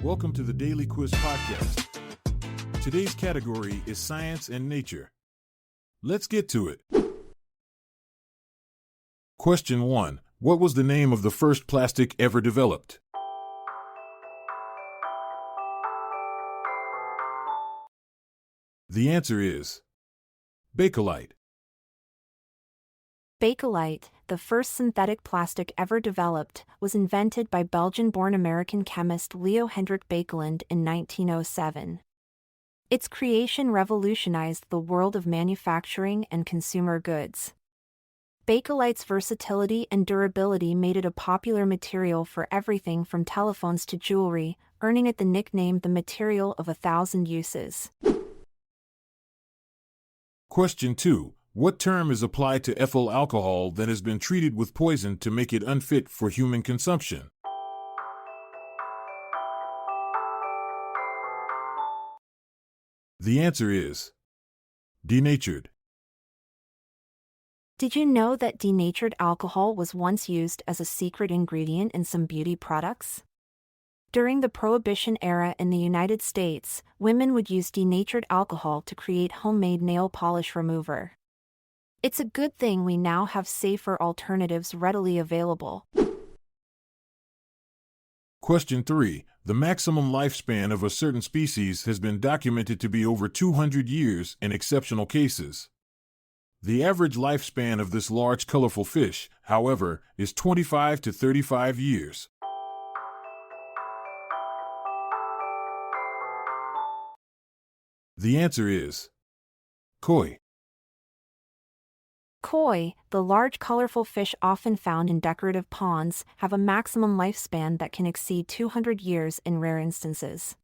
Welcome to the Daily Quiz Podcast. Today's category is Science and Nature. Let's get to it. Question 1. What was the name of the first plastic ever developed? The answer is Bakelite. Bakelite, the first synthetic plastic ever developed, was invented by Belgian-born American chemist Leo Hendrik Baekeland in 1907. Its creation revolutionized the world of manufacturing and consumer goods. Bakelite's versatility and durability made it a popular material for everything from telephones to jewelry, earning it the nickname the material of 1,000 uses. Question 2. What term is applied to ethyl alcohol that has been treated with poison to make it unfit for human consumption? The answer is denatured. Did you know that denatured alcohol was once used as a secret ingredient in some beauty products? During the Prohibition era in the United States, women would use denatured alcohol to create homemade nail polish remover. It's a good thing we now have safer alternatives readily available. Question 3. The maximum lifespan of a certain species has been documented to be over 200 years in exceptional cases. The average lifespan of this large colorful fish, however, is 25 to 35 years. The answer is koi. Koi, the large colorful fish often found in decorative ponds, have a maximum lifespan that can exceed 200 years in rare instances.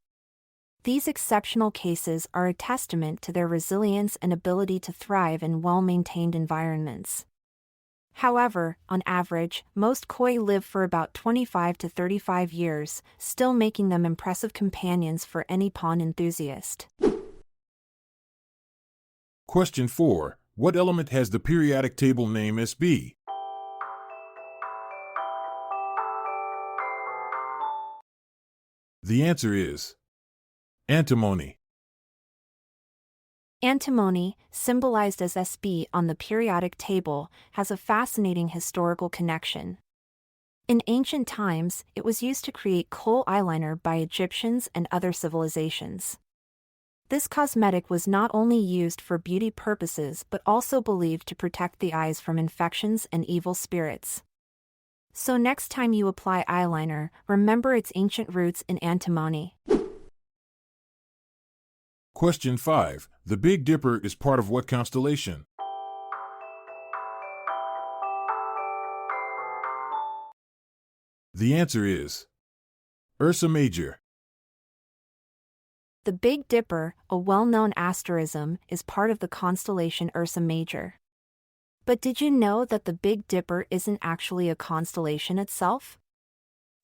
These exceptional cases are a testament to their resilience and ability to thrive in well-maintained environments. However, on average, most koi live for about 25 to 35 years, still making them impressive companions for any pond enthusiast. Question 4. What element has the periodic table name Sb? The answer is antimony. Antimony, symbolized as Sb on the periodic table, has a fascinating historical connection. In ancient times, it was used to create kohl eyeliner by Egyptians and other civilizations. This cosmetic was not only used for beauty purposes but also believed to protect the eyes from infections and evil spirits. So next time you apply eyeliner, remember its ancient roots in antimony. Question 5. The Big Dipper is part of what constellation? The answer is Ursa Major. The Big Dipper, a well-known asterism, is part of the constellation Ursa Major. But did you know that the Big Dipper isn't actually a constellation itself?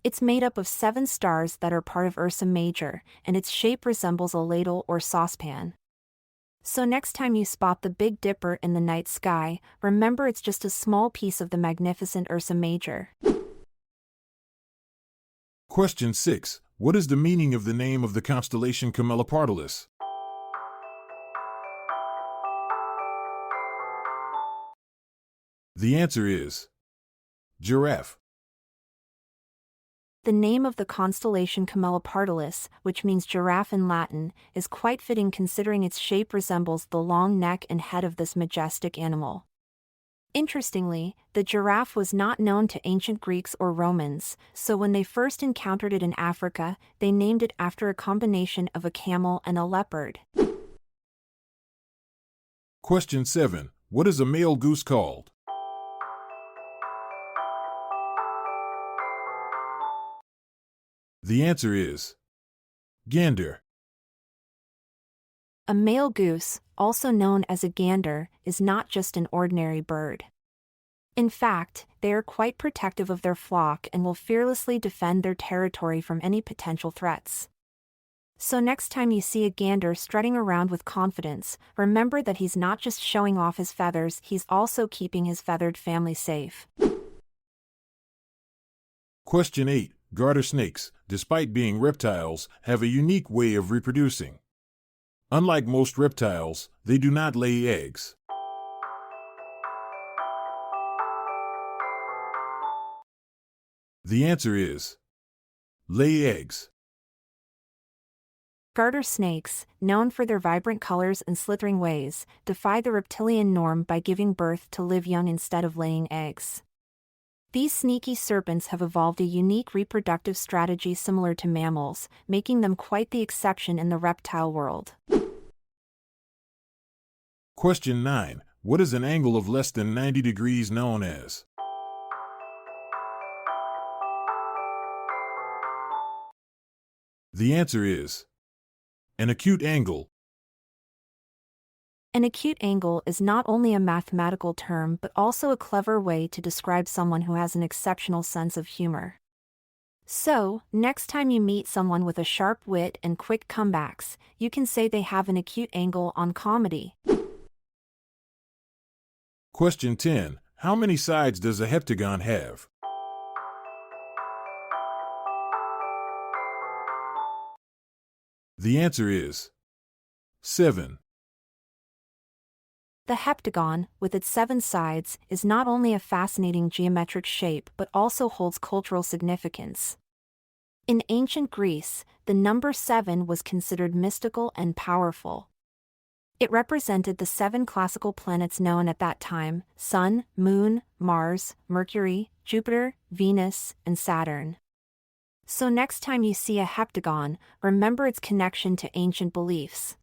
It's made up of 7 stars that are part of Ursa Major, and its shape resembles a ladle or saucepan. So next time you spot the Big Dipper in the night sky, remember it's just a small piece of the magnificent Ursa Major. Question 6. What is the meaning of the name of the constellation Camelopardalis? The answer is giraffe. The name of the constellation Camelopardalis, which means giraffe in Latin, is quite fitting considering its shape resembles the long neck and head of this majestic animal. Interestingly, the giraffe was not known to ancient Greeks or Romans, so when they first encountered it in Africa, they named it after a combination of a camel and a leopard. Question 7. What is a male goose called? The answer is gander. A male goose, also known as a gander, is not just an ordinary bird. In fact, they are quite protective of their flock and will fearlessly defend their territory from any potential threats. So next time you see a gander strutting around with confidence, remember that he's not just showing off his feathers, he's also keeping his feathered family safe. Question 8. garter snakes, despite being reptiles, have a unique way of reproducing. Unlike most reptiles, they do not lay eggs. The answer is lay eggs. Garter snakes, known for their vibrant colors and slithering ways, defy the reptilian norm by giving birth to live young instead of laying eggs. These sneaky serpents have evolved a unique reproductive strategy similar to mammals, making them quite the exception in the reptile world. Question 9. What is an angle of less than 90 degrees known as? The answer is an acute angle. An acute angle is not only a mathematical term but also a clever way to describe someone who has an exceptional sense of humor. So, next time you meet someone with a sharp wit and quick comebacks, you can say they have an acute angle on comedy. Question 10. How many sides does a heptagon have? The answer is 7. The heptagon, with its 7 sides, is not only a fascinating geometric shape but also holds cultural significance. In ancient Greece, the number 7 was considered mystical and powerful. It represented the 7 classical planets known at that time: Sun, Moon, Mars, Mercury, Jupiter, Venus, and Saturn. So next time you see a heptagon, remember its connection to ancient beliefs.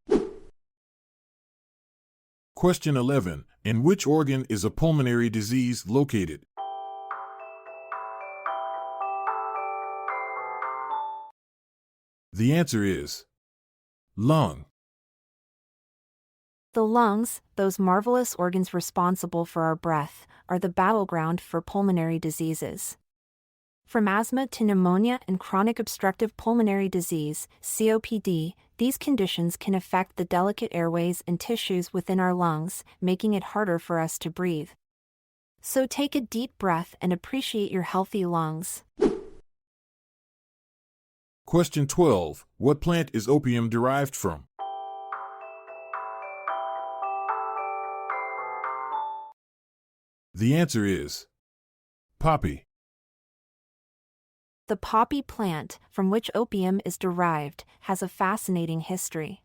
Question 11. In which organ is a pulmonary disease located? The answer is lung. The lungs, those marvelous organs responsible for our breath, are the battleground for pulmonary diseases. From asthma to pneumonia and chronic obstructive pulmonary disease, COPD, these conditions can affect the delicate airways and tissues within our lungs, making it harder for us to breathe. So take a deep breath and appreciate your healthy lungs. Question 12. What plant is opium derived from? The answer is poppy. The poppy plant, from which opium is derived, has a fascinating history.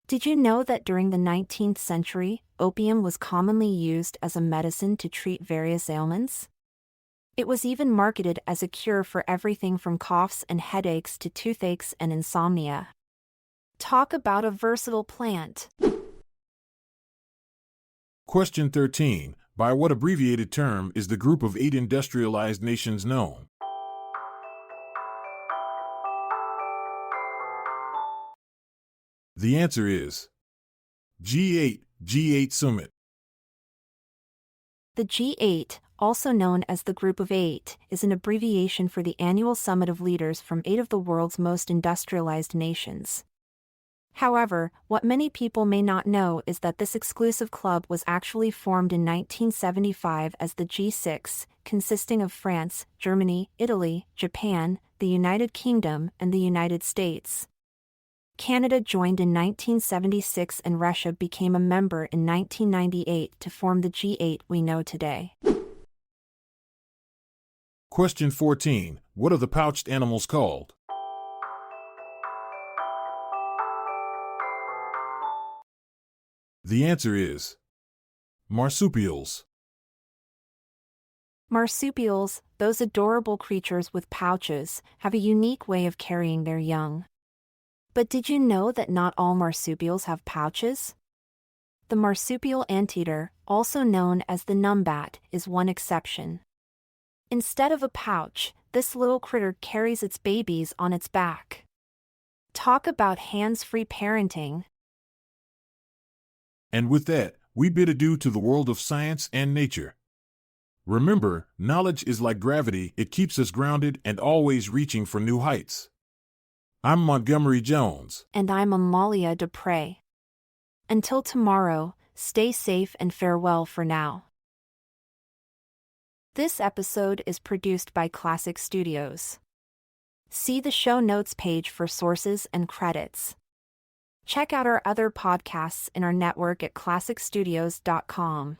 Did you know that during the 19th century, opium was commonly used as a medicine to treat various ailments? It was even marketed as a cure for everything from coughs and headaches to toothaches and insomnia. Talk about a versatile plant. Question 13. By what abbreviated term is the group of 8 industrialized nations known? The answer is G8 Summit. The G8, also known as the Group of 8, is an abbreviation for the annual summit of leaders from 8 of the world's most industrialized nations. However, what many people may not know is that this exclusive club was actually formed in 1975 as the G6, consisting of France, Germany, Italy, Japan, the United Kingdom, and the United States. Canada joined in 1976 and Russia became a member in 1998 to form the G8 we know today. Question 14. What are the pouched animals called? The answer is marsupials. Marsupials, those adorable creatures with pouches, have a unique way of carrying their young. But did you know that not all marsupials have pouches? The marsupial anteater, also known as the numbat, is one exception. Instead of a pouch, this little critter carries its babies on its back. Talk about hands-free parenting. And with that, we bid adieu to the world of science and nature. Remember, knowledge is like gravity, it keeps us grounded and always reaching for new heights. I'm Montgomery Jones. And I'm Amalia Dupre. Until tomorrow, stay safe and farewell for now. This episode is produced by Classic Studios. See the show notes page for sources and credits. Check out our other podcasts in our network at classicstudios.com.